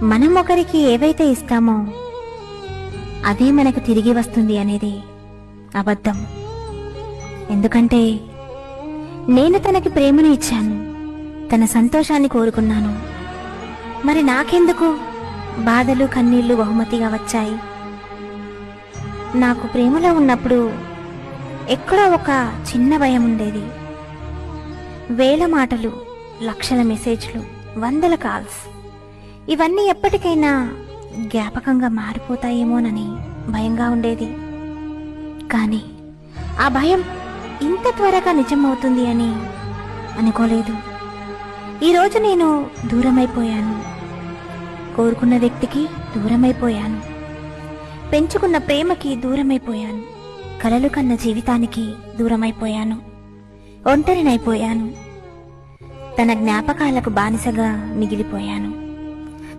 మనం ఒకరికి ఏవైతే ఇస్తామో అదే మనకు తిరిగి వస్తుంది అనేది అబద్ధం. ఎందుకంటే నేను తనకి ప్రేమను ఇచ్చాను, తన సంతోషాన్ని కోరుకున్నాను. మరి నాకెందుకు బాధలు కన్నీళ్లు బహుమతిగా వచ్చాయి? నాకు ప్రేమలో ఉన్నప్పుడు ఎక్కడో ఒక చిన్న భయం ఉండేది. వేల మాటలు, లక్షల మెసేజ్లు, వందల కాల్స్, ఇవన్నీ ఎప్పటికైనా జ్ఞాపకంగా మారిపోతాయేమోనని భయంగా ఉండేది. కానీ ఆ భయం ఇంత త్వరగా నిజమవుతుంది అని అనుకోలేదు. ఈరోజు నేను దూరమైపోయాను, కోరుకున్న వ్యక్తికి దూరమైపోయాను, పెంచుకున్న ప్రేమకి దూరమైపోయాను, కలలు కన్న జీవితానికి దూరమైపోయాను, ఒంటరినైపోయాను, తన జ్ఞాపకాలకు బానిసగా మిగిలిపోయాను.